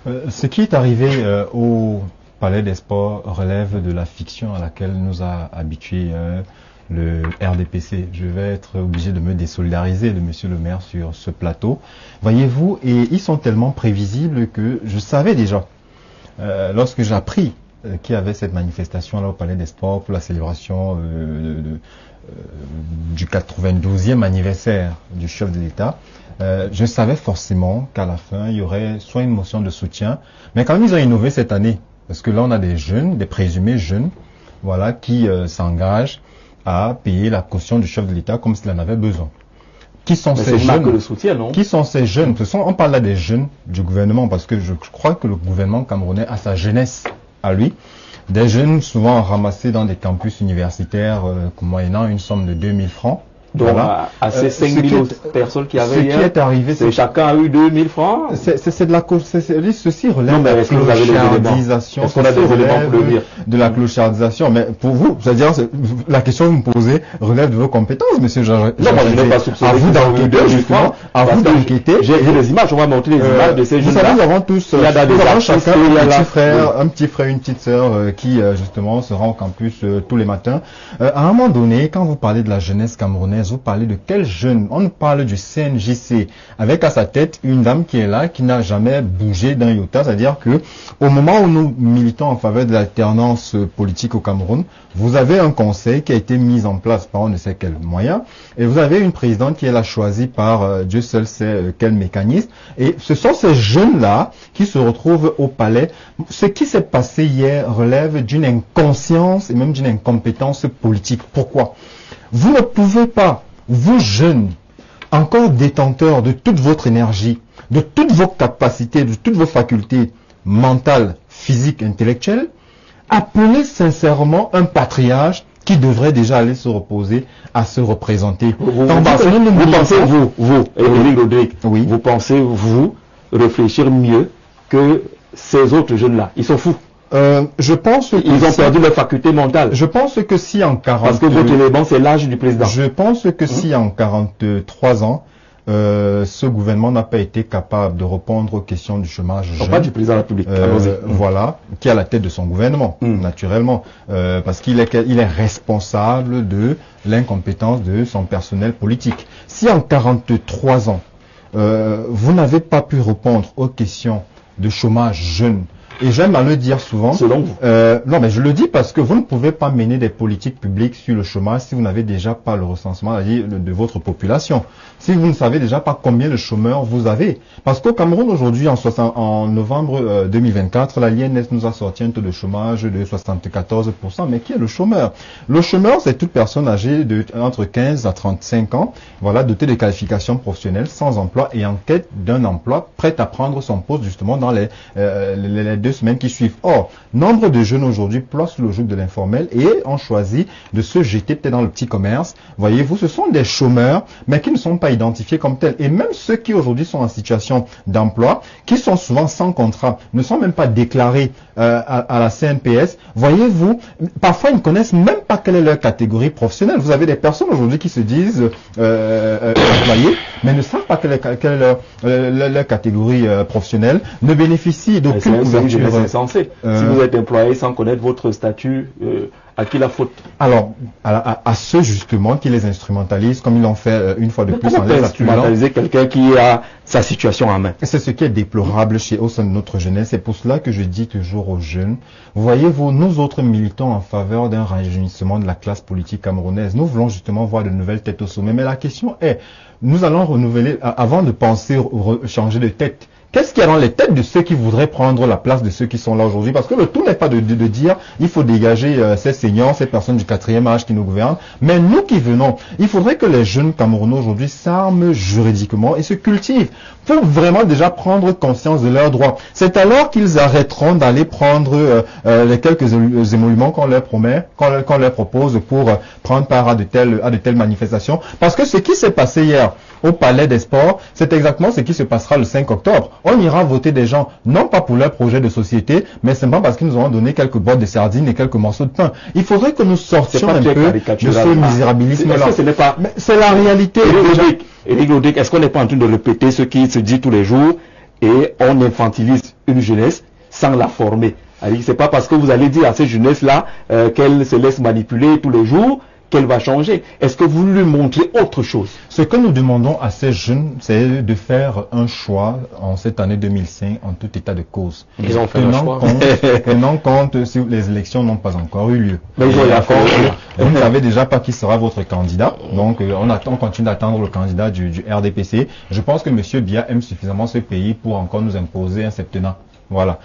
Ce qui est arrivé au Palais des Sports relève de la fiction à laquelle nous a habitués le RDPC. Je vais être obligé de me désolidariser de Monsieur le maire sur ce plateau. Voyez-vous, et ils sont tellement prévisibles que je savais déjà, lorsque j'ai appris qu'il y avait cette manifestation là au Palais des Sports pour la célébration du 92e anniversaire du chef de l'État, je savais forcément qu'à la fin, il y aurait soit une motion de soutien, mais quand même ils ont innové cette année, parce que là on a des jeunes, des présumés jeunes, voilà, qui s'engagent à payer la caution du chef de l'État comme s'il en avait besoin. Qui sont ces jeunes? Que le soutien, non? Qui sont ces jeunes? On parle là des jeunes du gouvernement, parce que je crois que le gouvernement camerounais a sa jeunesse à lui. Des jeunes souvent ramassés dans des campus universitaires moyennant une somme de 2000 francs. Donc, voilà. à ces 5000 personnes qui avaient hier, ce qui est arrivé, chacun a eu 2000 francs. C'est de la ceci relève de la clochardisation. Est-ce qu'on a des éléments pour le dire? De la clochardisation. Mais pour vous, c'est-à-dire, la question que vous me posez relève de vos compétences, monsieur Jean. Non, moi, je n'ai pas soupçonné. À vous d'enquêter, justement. À vous d'enquêter. J'ai les images, on va montrer les images de ces jeunes. Vous savez, nous avons tous, chacun un petit frère, une petite sœur qui, justement, se rend au campus tous les matins. À un moment donné, quand vous parlez de la jeunesse camerounaise, vous parlez de quel jeune? On parle du CNJC, avec à sa tête une dame qui est là, qui n'a jamais bougé d'un iota, c'est-à-dire que au moment où nous militons en faveur de l'alternance politique au Cameroun, vous avez un conseil qui a été mis en place par on ne sait quel moyen, et vous avez une présidente qui est là choisie par Dieu seul sait quel mécanisme, et ce sont ces jeunes-là qui se retrouvent au palais. Ce qui s'est passé hier relève d'une inconscience et même d'une incompétence politique. Pourquoi? Vous ne pouvez pas, vous jeunes, encore détenteurs de toute votre énergie, de toutes vos capacités, de toutes vos facultés mentales, physiques, intellectuelles, appeler sincèrement un patriarche qui devrait déjà aller se reposer à se représenter. Vous pensez, Éric Rodrigue, oui. Vous pensez, vous, réfléchir mieux que ces autres jeunes-là? Ils sont fous. Je pense qu'ils ont perdu leur faculté mentale. Je pense que si en 40... Parce que votre élément, c'est l'âge du président. Je pense que si en 43 ans, ce gouvernement n'a pas été capable de répondre aux questions du chômage jeune, pas du président de la République. Voilà, qui est à la tête de son gouvernement, naturellement, parce qu'il est responsable de l'incompétence de son personnel politique. Si en 43 ans, vous n'avez pas pu répondre aux questions de chômage jeune, et j'aime à le dire souvent. Selon vous? Non, mais je le dis parce que vous ne pouvez pas mener des politiques publiques sur le chômage si vous n'avez déjà pas le recensement de votre population. Si vous ne savez déjà pas combien de chômeurs vous avez. Parce qu'au Cameroun aujourd'hui, en novembre 2024, la l'INS nous a sorti un taux de chômage de 74%. Mais qui est le chômeur? Le chômeur, c'est toute personne âgée entre 15 à 35 ans, voilà, dotée de qualifications professionnelles, sans emploi et en quête d'un emploi, prête à prendre son poste justement dans les 2 semaines qui suivent. Or, nombre de jeunes aujourd'hui ploient sous le joug de l'informel et ont choisi de se jeter peut-être dans le petit commerce. Voyez-vous, ce sont des chômeurs, mais qui ne sont pas identifiés comme tels. Et même ceux qui aujourd'hui sont en situation d'emploi, qui sont souvent sans contrat, ne sont même pas déclarés à la CNPS. Voyez-vous, parfois ils ne connaissent même pas quelle est leur catégorie professionnelle. Vous avez des personnes aujourd'hui qui se disent employés, mais ne savent pas quelle est leur catégorie professionnelle, ne bénéficient d'aucune couverture. C'est insensé. Si vous êtes employé sans connaître votre statut, à qui la faute? Alors, à ceux justement qui les instrumentalisent, comme ils l'ont fait une fois de plus en les instrumentaliser quelqu'un qui a sa situation en main. C'est ce qui est déplorable au sein de notre jeunesse. C'est pour cela que je dis toujours aux jeunes, voyez-vous, nous autres militons en faveur d'un rajeunissement de la classe politique camerounaise. Nous voulons justement voir de nouvelles têtes au sommet. Mais la question est, nous allons renouveler, avant de penser changer de tête, qu'est-ce qu'il y a dans les têtes de ceux qui voudraient prendre la place de ceux qui sont là aujourd'hui? Parce que le tout n'est pas de dire il faut dégager ces seniors, ces personnes du 4e âge qui nous gouvernent. Mais nous qui venons, il faudrait que les jeunes Camerounais aujourd'hui s'arment juridiquement et se cultivent pour vraiment déjà prendre conscience de leurs droits. C'est alors qu'ils arrêteront d'aller prendre les quelques émoluments qu'on leur promet, qu'on leur propose pour prendre part à de telles manifestations. Parce que ce qui s'est passé hier au Palais des Sports, c'est exactement ce qui se passera le 5 octobre. On ira voter des gens, non pas pour leur projet de société, mais simplement parce qu'ils nous auront donné quelques boîtes de sardines et quelques morceaux de pain. Il faudrait que nous sortions un peu de ce misérabilisme-là. C'est la réalité. Éric Rodrigue, est-ce qu'on n'est pas en train de répéter ce qui se dit tous les jours? et on infantilise une jeunesse sans la former. C'est pas parce que vous allez dire à cette jeunesse-là qu'elle se laisse manipuler tous les jours qu'elle va changer. Est-ce que vous lui montrez autre chose? Ce que nous demandons à ces jeunes, c'est de faire un choix en cette année 2005 en tout état de cause. Ils ont fait un choix. Tenant compte si les élections n'ont pas encore eu lieu. Mais vous ne savez déjà pas qui sera votre candidat. Donc on continue d'attendre le candidat du RDPC. Je pense que M. Biya aime suffisamment ce pays pour encore nous imposer un septennat. Voilà,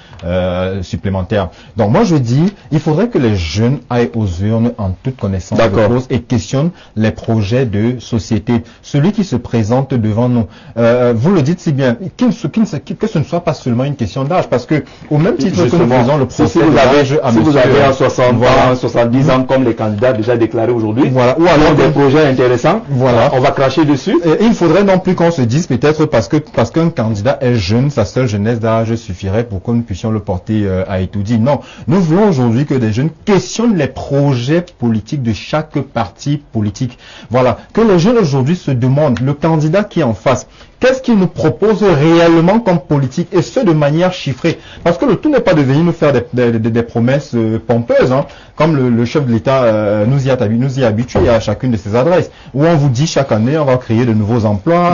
supplémentaire. Donc moi je dis, il faudrait que les jeunes aillent aux urnes en toute connaissance de cause et questionnent les projets de société. Celui qui se présente devant nous, vous le dites si bien, que ce ne soit pas seulement une question d'âge, parce que au même titre que nous faisons le procès si vous avez à 60 ans, 70 ans comme les candidats déjà déclarés aujourd'hui, voilà, ou alors des projets intéressants, voilà, on va cracher dessus. Et il faudrait non plus qu'on se dise peut-être parce qu'un candidat est jeune, sa seule jeunesse d'âge suffirait pour que nous puissions le porter à étudier. Non, nous voulons aujourd'hui que des jeunes questionnent les projets politiques de chaque parti politique. Voilà, que les jeunes aujourd'hui se demandent, le candidat qui est en face, qu'est-ce qu'il nous propose réellement comme politique, et ce de manière chiffrée. Parce que le tout n'est pas de venir nous faire des promesses pompeuses, hein, comme le chef de l'État nous y a habitués à chacune de ses adresses, où on vous dit chaque année on va créer de nouveaux emplois,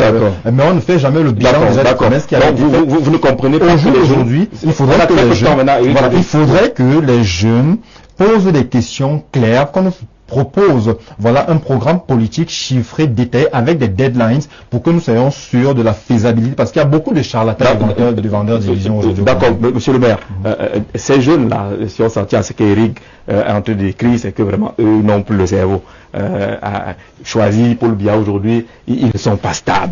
mais on ne fait jamais le bilan des promesses qui a été faites. Vous ne comprenez pas aujourd'hui, il faudrait que les jeunes posent des questions claires, qu'on nous propose un programme politique chiffré, détaillé, avec des deadlines pour que nous soyons sûrs de la faisabilité, parce qu'il y a beaucoup de charlatans de vendeurs de division aujourd'hui. D'accord, monsieur le maire, ces jeunes-là, si on s'en tient à ce qu'Éric est en train de décrire, c'est que vraiment eux n'ont plus le cerveau. Choisi Paul Biya aujourd'hui, ils ne sont pas stables.